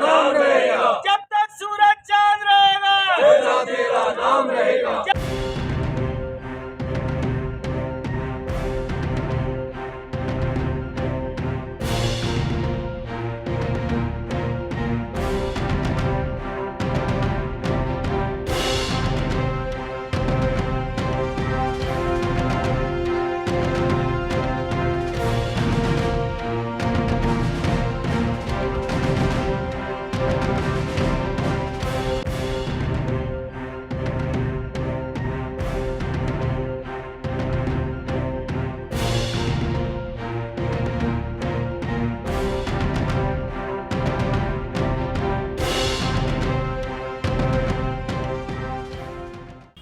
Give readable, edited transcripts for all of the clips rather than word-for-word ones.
नाम रहेगा, जब तक सूरज चांद रहेगा, बेटा तेरा नाम रहेगा।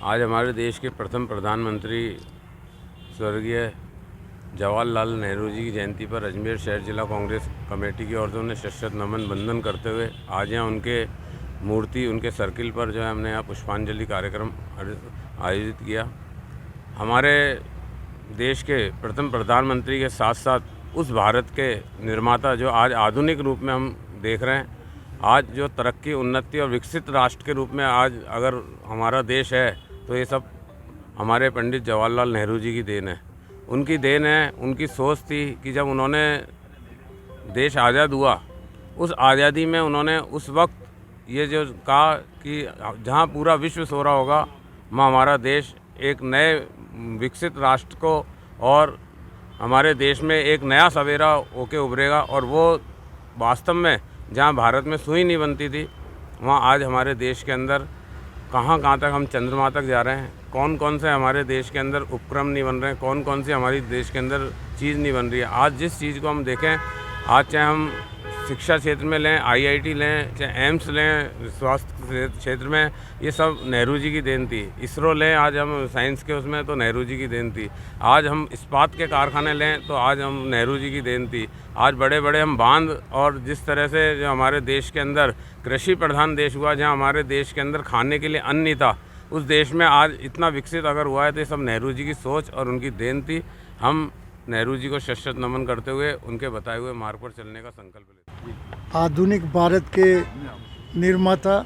आज हमारे देश के प्रथम प्रधानमंत्री स्वर्गीय जवाहरलाल नेहरू जी की जयंती पर अजमेर शहर जिला कांग्रेस कमेटी की ओर से उन्हें शत नमन वंदन करते हुए आज यहाँ उनके मूर्ति उनके सर्किल पर जो है हमने यहाँ पुष्पांजलि कार्यक्रम आयोजित किया। हमारे देश के प्रथम प्रधानमंत्री के साथ साथ उस भारत के निर्माता जो आज आधुनिक रूप में हम देख रहे हैं, आज जो तरक्की उन्नति और विकसित राष्ट्र के रूप में आज अगर हमारा देश है तो ये सब हमारे पंडित जवाहरलाल नेहरू जी की देन है। उनकी देन है, उनकी सोच थी कि जब उन्होंने देश आज़ाद हुआ, उस आज़ादी में उन्होंने उस वक्त ये जो कहा कि जहाँ पूरा विश्व सो रहा होगा वहाँ हमारा देश एक नए विकसित राष्ट्र को और हमारे देश में एक नया सवेरा होके उभरेगा। और वो वास्तव में जहाँ भारत में सुई नहीं बनती थी, वहाँ आज हमारे देश के अंदर कहाँ तक हम चंद्रमा तक जा रहे हैं। कौन कौन से हमारे देश के अंदर उपक्रम नहीं बन रहे हैं, कौन कौन सी हमारी देश के अंदर चीज़ नहीं बन रही है। आज जिस चीज़ को हम देखें, आज चाहे हम शिक्षा क्षेत्र में लें, IIT लें, चाहे एम्स लें, स्वास्थ्य क्षेत्र में, ये सब नेहरू जी की देन थी। इसरो लें, आज हम साइंस के उसमें तो नेहरू जी की देन थी। आज हम इस्पात के कारखाने लें तो आज हम नेहरू जी की देन थी। आज बड़े बड़े हम बांध और जिस तरह से जो हमारे देश के अंदर कृषि प्रधान देश हुआ, जहाँ हमारे देश के अंदर खाने के लिए अन्न नहीं था, उस देश में आज इतना विकसित अगर हुआ है तो ये सब नेहरू जी की सोच और उनकी देन थी। हम नेहरू जी को शत नमन करते हुए उनके बताए हुए मार्ग पर चलने का संकल्प लेते हैं। आधुनिक भारत के निर्माता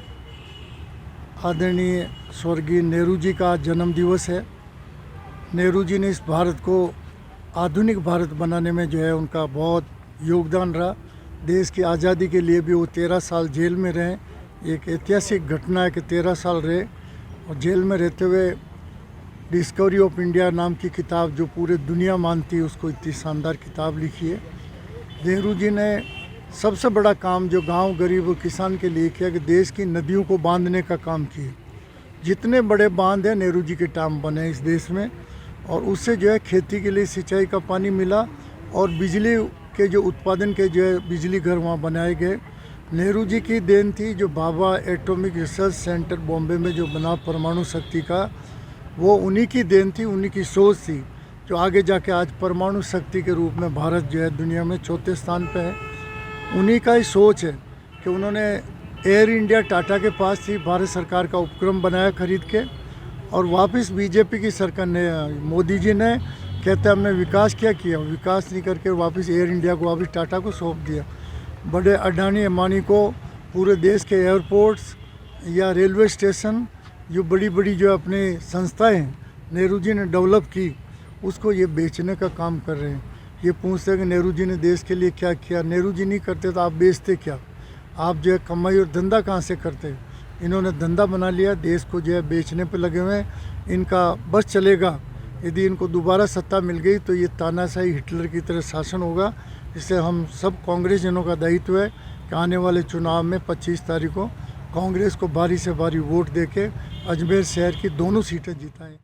आदरणीय स्वर्गीय नेहरू जी का जन्म दिवस है। नेहरू जी ने इस भारत को आधुनिक भारत बनाने में जो है उनका बहुत योगदान रहा। देश की आज़ादी के लिए भी वो 13 साल जेल में रहे। एक ऐतिहासिक घटना है कि 13 साल रहे और जेल में रहते हुए डिस्कवरी ऑफ इंडिया नाम की किताब जो पूरे दुनिया मानती है, उसको इतनी शानदार किताब लिखी है। नेहरू जी ने सबसे बड़ा काम जो गांव गरीब और किसान के लिए किया कि देश की नदियों को बांधने का काम किया। जितने बड़े बांध हैं नेहरू जी के टाइम बने इस देश में, और उससे जो है खेती के लिए सिंचाई का पानी मिला और बिजली के जो उत्पादन के जो है बिजली घर वहाँ बनाए गए। नेहरू जी की देन थी जो Bhabha atomic research centre Bombay में जो बना परमाणु शक्ति का, वो उन्हीं की देन थी, उन्हीं की सोच थी जो आगे जाके आज परमाणु शक्ति के रूप में भारत जो है दुनिया में चौथे स्थान पे है। उन्हीं का ही सोच है कि उन्होंने एयर इंडिया टाटा के पास थी, भारत सरकार का उपक्रम बनाया खरीद के, और वापस बीजेपी की सरकार ने, मोदी जी ने कहते हमने विकास किया, विकास नहीं करके वापस एयर इंडिया को वापस टाटा को सौंप दिया। बड़े अडानी अंबानी को पूरे देश के एयरपोर्ट्स या रेलवे स्टेशन जो बड़ी बड़ी जो अपने संस्थाएं हैं नेहरू जी ने डेवलप की, उसको ये बेचने का काम कर रहे हैं। ये पूछते हैं कि नेहरू जी ने देश के लिए क्या किया। नेहरू जी नहीं करते तो आप बेचते क्या? आप जो है कमाई और धंधा कहाँ से करते? इन्होंने धंधा बना लिया, देश को जो है बेचने पे लगे हुए हैं। इनका बस चलेगा, यदि इनको दोबारा सत्ता मिल गई तो ये तानाशाही हिटलर की तरह शासन होगा। इससे हम सब कांग्रेस जनों का दायित्व है कि आने वाले चुनाव में 25 तारीख को कांग्रेस को भारी से भारी वोट देके अजमेर शहर की दोनों सीटें जिताएं।